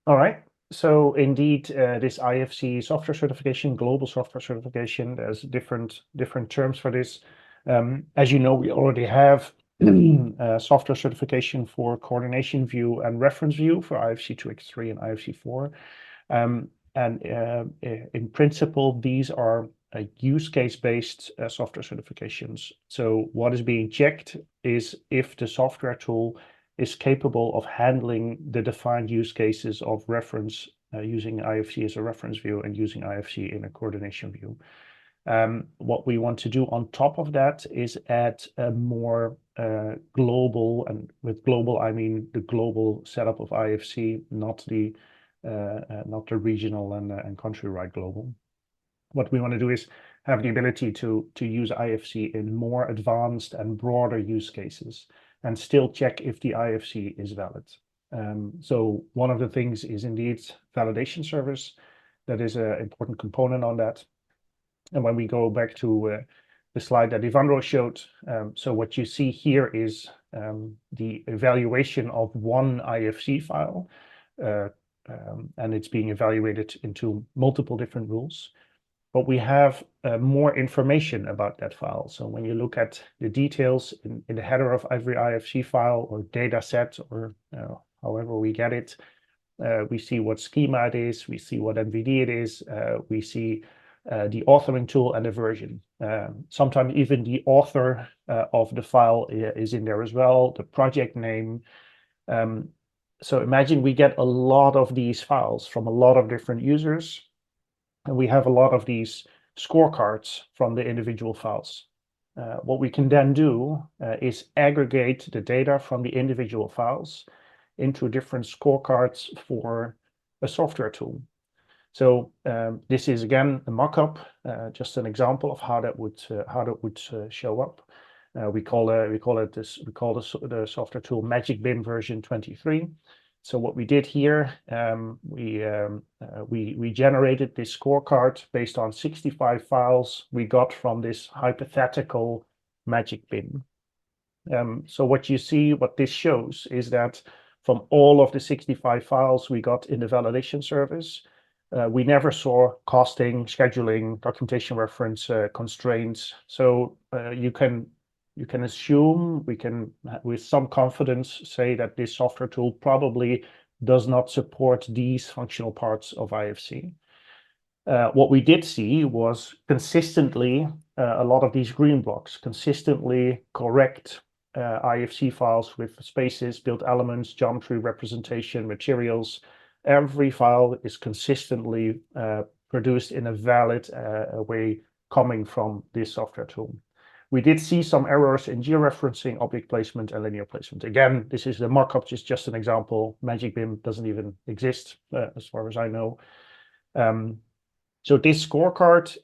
All right. So indeed, this IFC software certification, global software certification, there's different terms for this. As you know, we already have software certification for coordination view and reference view for IFC 2x3 and IFC 4. And in principle, these are use case-based software certifications. So what is being checked is if the software tool is capable of handling the defined use cases of reference using IFC as a reference view and using IFC in a coordination view. What we want to do on top of that is add a more global, and with global I mean the global setup of IFC, not the regional and country-wide global. What we want to do is have the ability to use IFC in more advanced and broader use cases and still check if the IFC is valid. So one of the things is indeed validation service. That is an important component on that. And when we go back to the slide that Ivandro showed, so what you see here is the evaluation of one IFC file, and it's being evaluated into multiple different rules. But we have more information about that file. So when you look at the details in the header of every IFC file or data set, or however we get it, we see what schema it is, we see what NVD it is, we see the authoring tool and the version. Sometimes even the author of the file is in there as well, the project name. So imagine we get a lot of these files from a lot of different users, and we have a lot of these scorecards from the individual files. What we can then do is aggregate the data from the individual files into different scorecards for a software tool. So this is again a mock-up, just an example of how that would show up. We call the software tool Magic BIM version 23. So what we did here, we generated this scorecard based on 65 files we got from this hypothetical Magic BIM. So what you see, what this shows is that from all of the 65 files we got in the validation service, we never saw costing, scheduling, documentation reference constraints. So you can assume, we can with some confidence say that this software tool probably does not support these functional parts of IFC. What we did see was consistently a lot of these green blocks, consistently correct IFC files with spaces, built elements, geometry, representation, materials. Every file is consistently produced in a valid way coming from this software tool. We did see some errors in georeferencing, object placement, and linear placement. Again, this is the markup, just an example. Magic BIM doesn't even exist, as far as I know. So this scorecard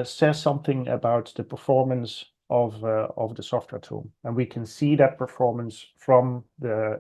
says something about the performance of the software tool, and we can see that performance from the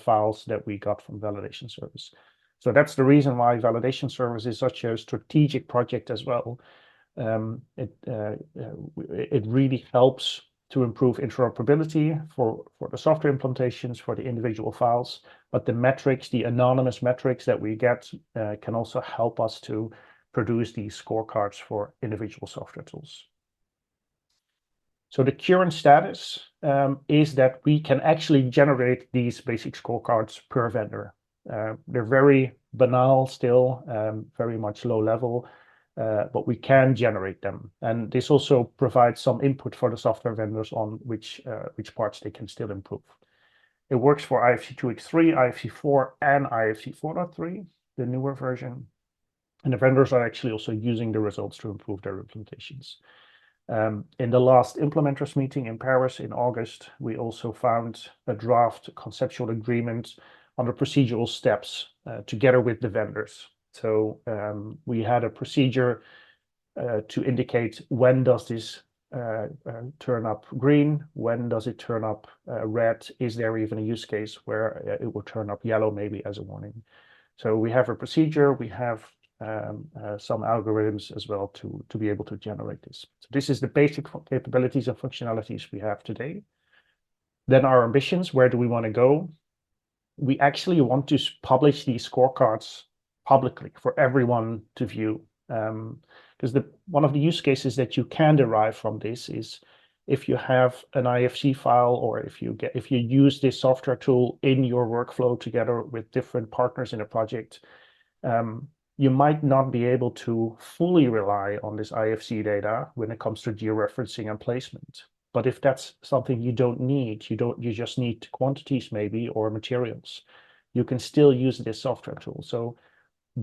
files that we got from validation service. So that's the reason why validation service is such a strategic project as well. It really helps to improve interoperability for the software implementations for the individual files, but the metrics, the anonymous metrics that we get can also help us to produce these scorecards for individual software tools. So the current status is that we can actually generate these basic scorecards per vendor. They're very banal still, very much low level, but we can generate them. And this also provides some input for the software vendors on which parts they can still improve. It works for IFC 2x3, IFC 4, and IFC 4.3, the newer version. And the vendors are actually also using the results to improve their implementations. In the last implementers meeting in Paris in August, we also found a draft conceptual agreement on the procedural steps together with the vendors. So we had a procedure to indicate when does this turn up green, when does it turn up red, is there even a use case where it will turn up yellow maybe as a warning. So we have a procedure, we have some algorithms as well to be able to generate this. So this is the basic capabilities and functionalities we have today. Then our ambitions, where do we want to go? we actually want to publish these scorecards publicly for everyone to view. Because one of the use cases that you can derive from this is if you have an IFC file, or if you use this software tool in your workflow together with different partners in a project, you might not be able to fully rely on this IFC data when it comes to georeferencing and placement. But if that's something you don't need, you just need quantities maybe, or materials, you can still use this software tool. So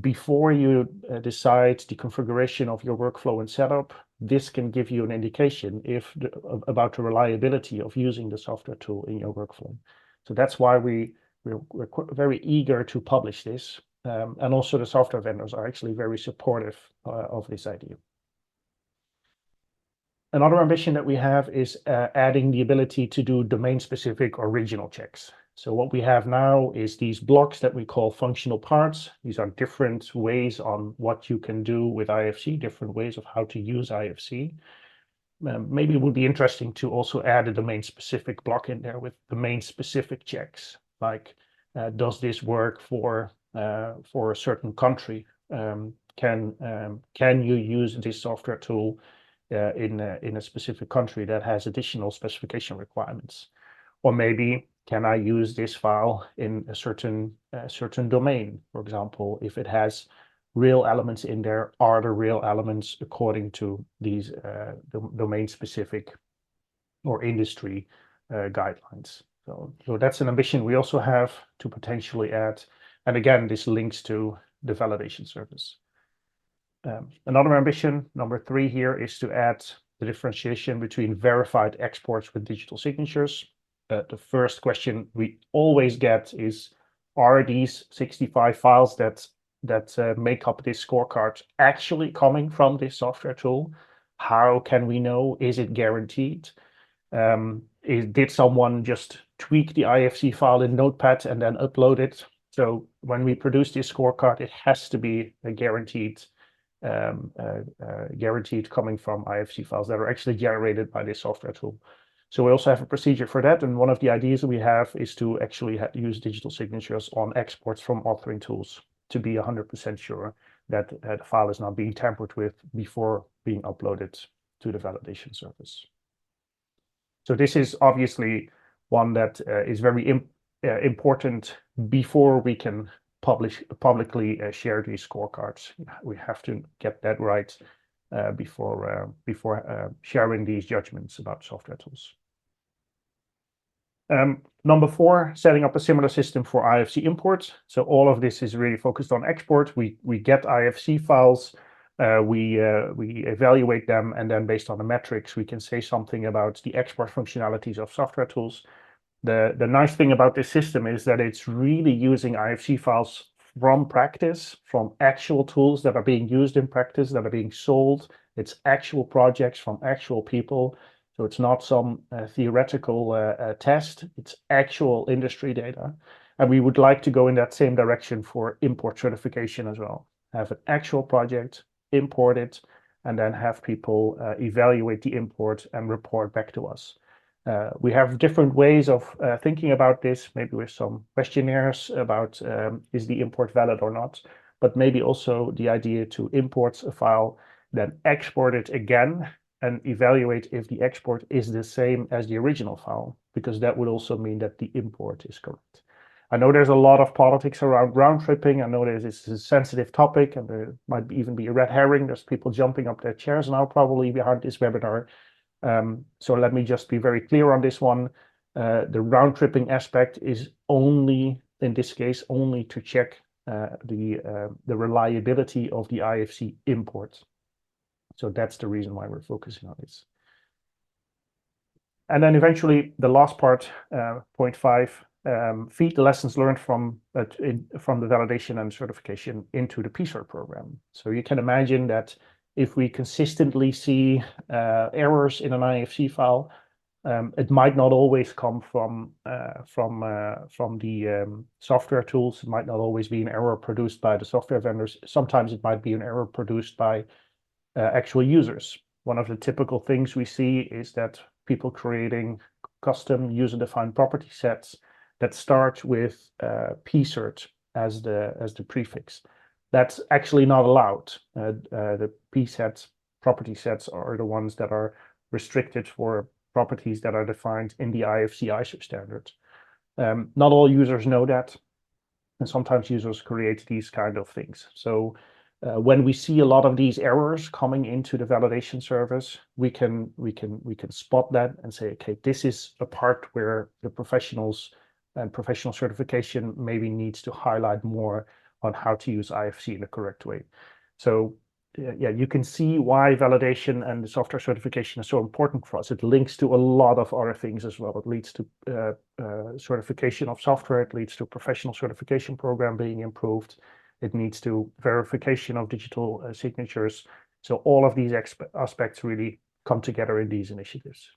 before you decide the configuration of your workflow and setup, this can give you an indication about the reliability of using the software tool in your workflow. So that's why we're very eager to publish this. And also the software vendors are actually very supportive of this idea. Another ambition that we have is adding the ability to do domain-specific or regional checks. So what we have now is these blocks that we call functional parts. These are different ways on what you can do with IFC, different ways of how to use IFC. Maybe it would be interesting to also add a domain-specific block in there with domain-specific checks, like does this work for a certain country? Can you use this software tool in a specific country that has additional specification requirements? Or maybe can I use this file in a certain domain? For example, if it has real elements in there, are the real elements according to these domain-specific or industry guidelines? So that's an ambition we also have to potentially add. And again, this links to the validation service. Another ambition, number 3 here, is to add the differentiation between verified exports with digital signatures. The first question we always get is, are these 65 files that make up this scorecard actually coming from this software tool? How can we know? Is it guaranteed? Did someone just tweak the IFC file in Notepad and then upload it? So when we produce this scorecard, it has to be a guaranteed coming from IFC files that are actually generated by this software tool. So we also have a procedure for that. And one of the ideas we have is to actually use digital signatures on exports from authoring tools to be 100% sure that the file is not being tampered with before being uploaded to the validation service. So this is obviously one that is very important before we can publicly share these scorecards. We have to get that right before sharing these judgments about software tools. Number 4, setting up a similar system for IFC imports. So all of this is really focused on export. We get IFC files, we evaluate them, and then based on the metrics, we can say something about the export functionalities of software tools. The nice thing about this system is that it's really using IFC files from practice, from actual tools that are being used in practice, that are being sold. It's actual projects from actual people. So it's not some theoretical test, it's actual industry data. And we would like to go in that same direction for import certification as well. Have an actual project, import it, and then have people evaluate the import and report back to us. We have different ways of thinking about this, maybe with some questionnaires about is the import valid or not, but maybe also the idea to import a file, then export it again, and evaluate if the export is the same as the original file, because that would also mean that the import is correct. I know there's a lot of politics around round tripping. I know this is a sensitive topic, and there might even be a red herring. There's people jumping up their chairs now probably behind this webinar. So let me just be very clear on this one. The round tripping aspect is only, in this case, only to check the reliability of the IFC import. So that's the reason why we're focusing on this. And then eventually the last part, point 5, feed the lessons learned from the validation and certification into the PCERT program. So you can imagine that if we consistently see errors in an IFC file, it might not always come from the software tools. It might not always be an error produced by the software vendors. Sometimes it might be an error produced by actual users. One of the typical things we see is that people creating custom user-defined property sets that start with pcert as the prefix. That's actually not allowed. The p-sets, property sets, are the ones that are restricted for properties that are defined in the IFC ISO standard. Not all users know that, and sometimes users create these kind of things. So when we see a lot of these errors coming into the validation service, we can spot that and say, okay, this is a part where the professionals and professional certification maybe needs to highlight more on how to use IFC in the correct way. So yeah, you can see why validation and the software certification is so important for us. It links to a lot of other things as well. It leads to certification of software. It leads to professional certification program being improved. It leads to verification of digital signatures. So all of these aspects really come together in these initiatives.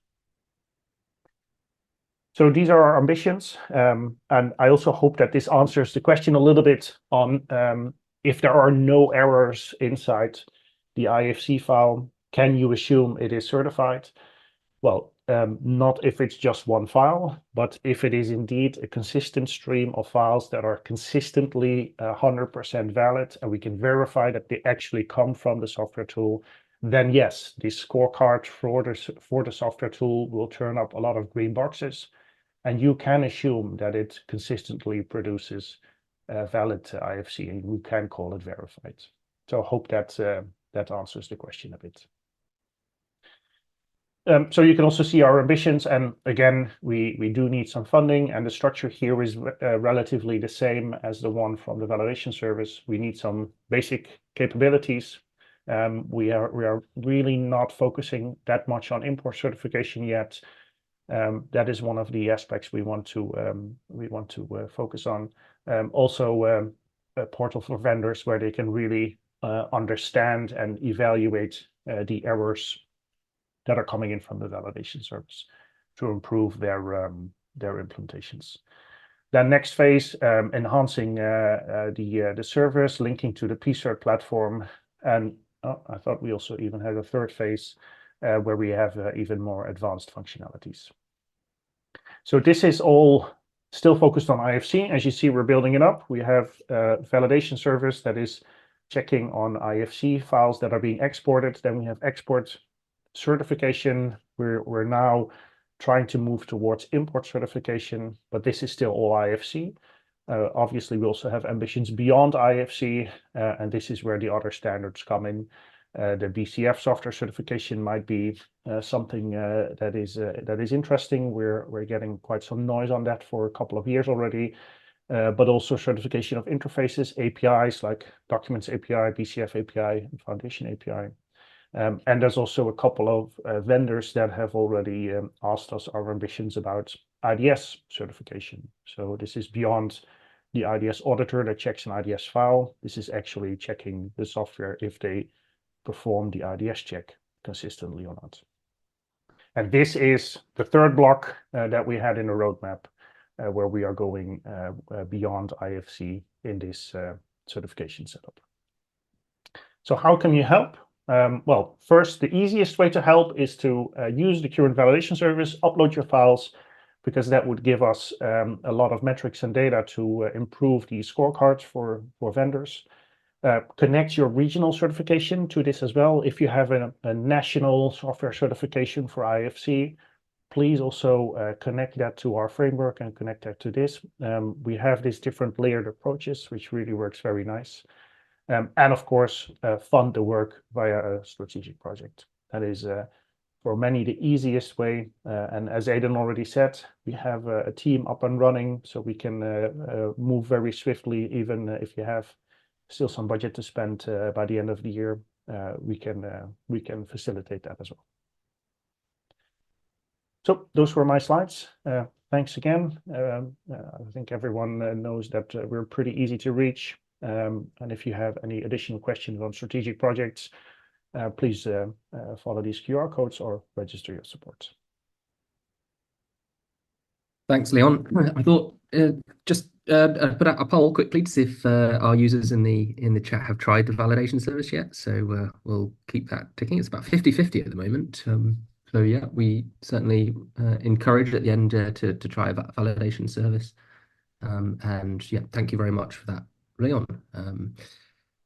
So these are our ambitions. And I also hope that this answers the question a little bit on if there are no errors inside the IFC file, can you assume it is certified? Well, not if it's just one file, but if it is indeed a consistent stream of files that are consistently 100% valid, and we can verify that they actually come from the software tool, then yes, the scorecard for the software tool will turn up a lot of green boxes, and you can assume that it consistently produces valid IFC, and you can call it verified. So I hope that that answers the question a bit. So you can also see our ambitions, and again, we do need some funding, and the structure here is relatively the same as the one from the validation service. We need some basic capabilities. We are really not focusing that much on import certification yet. That is one of the aspects we want to focus on. Also, a portal for vendors where they can really understand and evaluate the errors that are coming in from the validation service to improve their implementations. Then next phase, enhancing the service, linking to the pcert platform, and I thought we also even had a third phase where we have even more advanced functionalities. So this is all still focused on IFC. As you see, we're building it up. We have a validation service that is checking on IFC files that are being exported. Then we have export certification. We're now trying to move towards import certification, but this is still all IFC. Obviously, we also have ambitions beyond IFC, and this is where the other standards come in. The BCF software certification might be something that is interesting. We're getting quite some noise on that for a couple of years already, but also certification of interfaces, APIs like Documents API, BCF API, and Foundation API. And there's also a couple of vendors that have already asked us our ambitions about IDS certification. So this is beyond the IDS auditor that checks an IDS file. This is actually checking the software if they perform the IDS check consistently or not. And this is the third block that we had in the roadmap where we are going beyond IFC in this certification setup. So how can you help? Well, first, the easiest way to help is to use the current validation service, upload your files, because that would give us a lot of metrics and data to improve the scorecards for vendors. Connect your regional certification to this as well. If you have a national software certification for IFC, please also connect that to our framework and connect that to this. We have these different layered approaches, which really works very nice. And of course, fund the work via a strategic project. That is for many the easiest way. And as Aidan already said, we have a team up and running, so we can move very swiftly, even if you have still some budget to spend by the end of the year. We can facilitate that as well. So those were my slides. Thanks again. I think everyone knows that we're pretty easy to reach. And if you have any additional questions on strategic projects, please follow these QR codes or register your support. Thanks, Leon. I thought just put out a poll quickly to see if our users in the chat have tried the validation service yet. So we'll keep that ticking. It's about 50-50 at the moment. So yeah, we certainly encourage at the end to try a validation service. And yeah, thank you very much for that, Leon.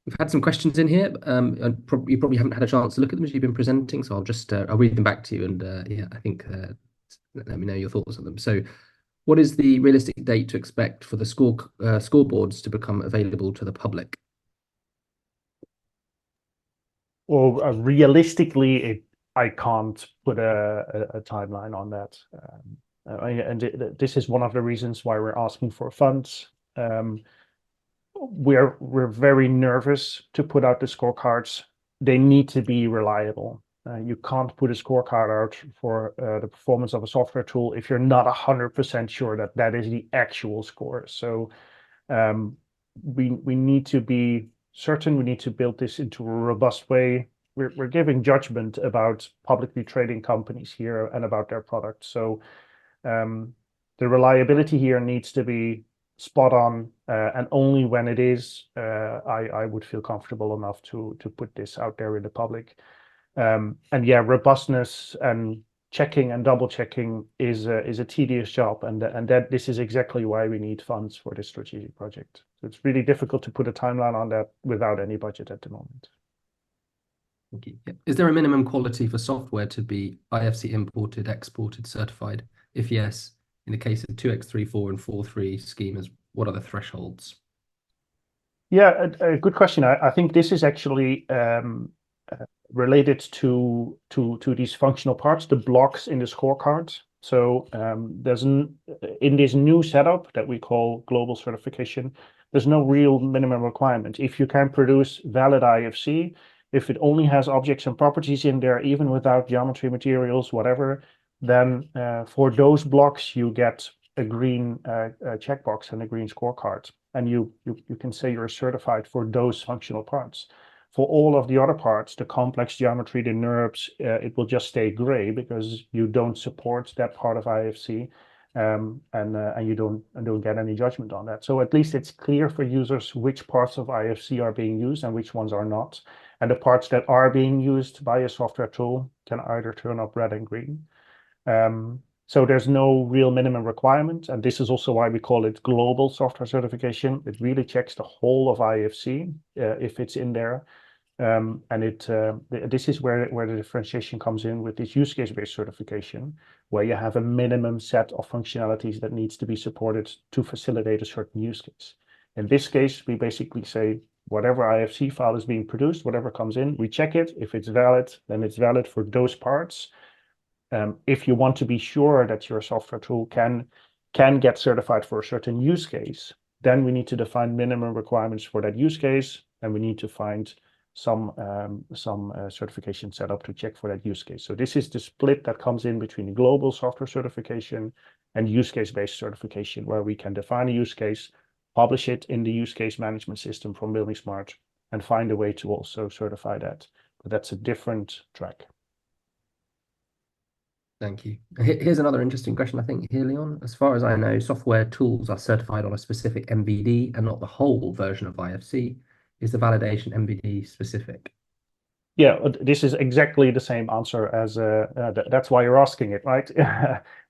We've had some questions in here. And you probably haven't had a chance to look at them as you've been presenting, so I'll read them back to you. And yeah, I think let me know your thoughts on them. So, what is the realistic date to expect for the scoreboards to become available to the public? Well, realistically, I can't put a timeline on that. And this is one of the reasons why we're asking for funds. We're very nervous to put out the scorecards. They need to be reliable. You can't put a scorecard out for the performance of a software tool if you're not 100% sure that that is the actual score. So we need to be certain. We need to build this into a robust way. We're giving judgment about publicly trading companies here and about their products. So the reliability here needs to be spot on, and only when it is, I would feel comfortable enough to put this out there in the public. And yeah, robustness and checking and double checking is a tedious job, and that this is exactly why we need funds for this strategic project. So it's really difficult to put a timeline on that without any budget at the moment. Thank you. Yeah. Is there a minimum quality for software to be IFC imported, exported, certified? If yes, in the case of 2x3, 4, and 4.3 schemas, what are the thresholds? Yeah, a good question. I think this is actually related to these functional parts, the blocks in the scorecard. So in this new setup that we call global certification, there's no real minimum requirement. If you can produce valid IFC, if it only has objects and properties in there, even without geometry, materials, whatever, then for those blocks you get a green checkbox and a green scorecard, and you can say you're certified for those functional parts. For all of the other parts, the complex geometry, the NURBS, it will just stay gray because you don't support that part of IFC, and you don't get any judgment on that. So at least it's clear for users which parts of IFC are being used and which ones are not. And the parts that are being used by a software tool can either turn up red and green. So there's no real minimum requirement, and this is also why we call it global software certification. It really checks the whole of IFC if it's in there, and this is where the differentiation comes in with this use case-based certification, where you have a minimum set of functionalities that needs to be supported to facilitate a certain use case. In this case, we basically say whatever IFC file is being produced, whatever comes in, we check it. If it's valid, then it's valid for those parts. If you want to be sure that your software tool can get certified for a certain use case, then we need to define minimum requirements for that use case, and we need to find some certification setup to check for that use case. So this is the split that comes in between global software certification and use case-based certification, where we can define a use case, publish it in the use case management system from buildingSMART, and find a way to also certify that. But that's a different track. Thank you. Here's another interesting question, I think, here, Leon. As far as I know, software tools are certified on a specific MVD and not the whole version of IFC. Is the validation MVD specific? Yeah, this is exactly the same answer as that's why you're asking it, right?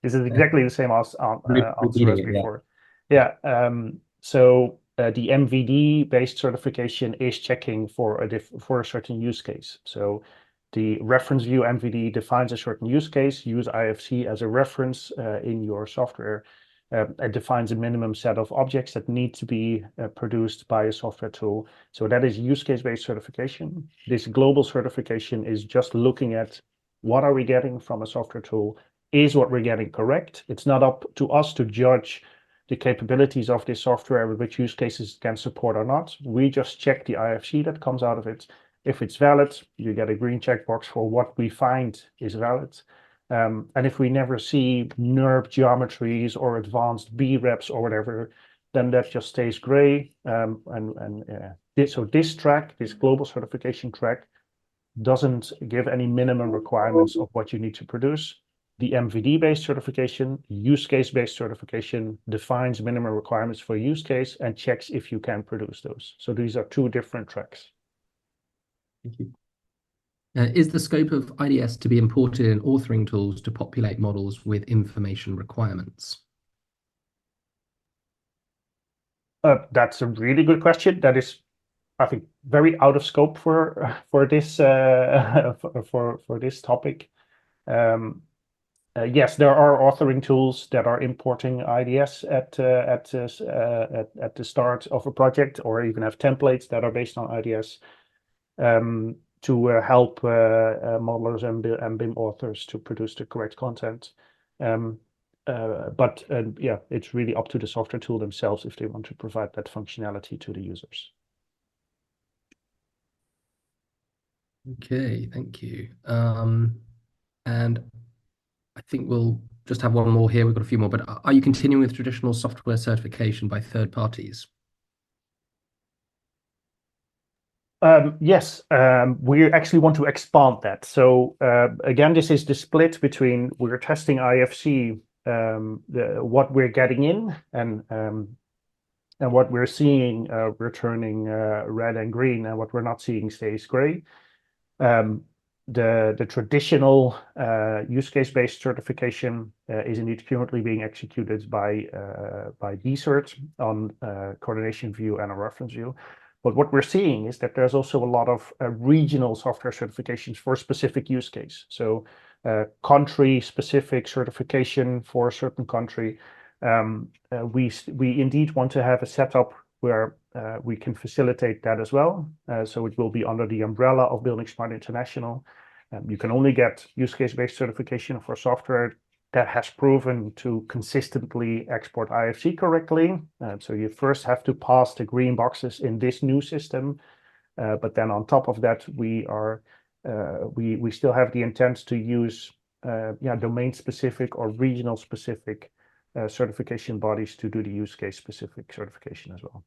This is exactly the same answer as before. Yeah. So the MVD-based certification is checking for a certain use case. So the reference view MVD defines a certain use case. Use IFC as a reference in your software. It defines a minimum set of objects that need to be produced by a software tool. So that is use case-based certification. This global certification is just looking at what are we getting from a software tool? Is what we're getting correct? It's not up to us to judge the capabilities of this software, which use cases can support or not. We just check the IFC that comes out of it. If it's valid, you get a green checkbox for what we find is valid. And if we never see NURB geometries or advanced B-reps or whatever, then that just stays gray. So this track, this global certification track, doesn't give any minimum requirements of what you need to produce. The MVD-based certification, use case-based certification, defines minimum requirements for use case and checks if you can produce those. So these are two different tracks. Thank you. Is the scope of IDS to be imported in authoring tools to populate models with information requirements? That's a really good question. That is, I think, very out of scope for this for this topic. Yes, there are authoring tools that are importing IDS at the start of a project, or even have templates that are based on IDS to help modelers and BIM authors to produce the correct content. But yeah, it's really up to the software tool themselves if they want to provide that functionality to the users. Okay, thank you. And I think we'll just have one more here. We've got a few more, but are you continuing with traditional software certification by third parties? Yes, we actually want to expand that. So again, this is the split between we're testing IFC, what we're getting in, and what we're seeing returning red and green, and what we're not seeing stays gray. The traditional use case-based certification is indeed currently being executed by DCERT on coordination view and a reference view. But what we're seeing is that there's also a lot of regional software certifications for specific use case. So country-specific certification for a certain country. We indeed want to have a setup where we can facilitate that as well. So it will be under the umbrella of buildingSMART International. You can only get use case-based certification for software that has proven to consistently export IFC correctly. So you first have to pass the green boxes in this new system. But then on top of that, we still have the intent to use domain-specific or regional-specific certification bodies to do the use case-specific certification as well.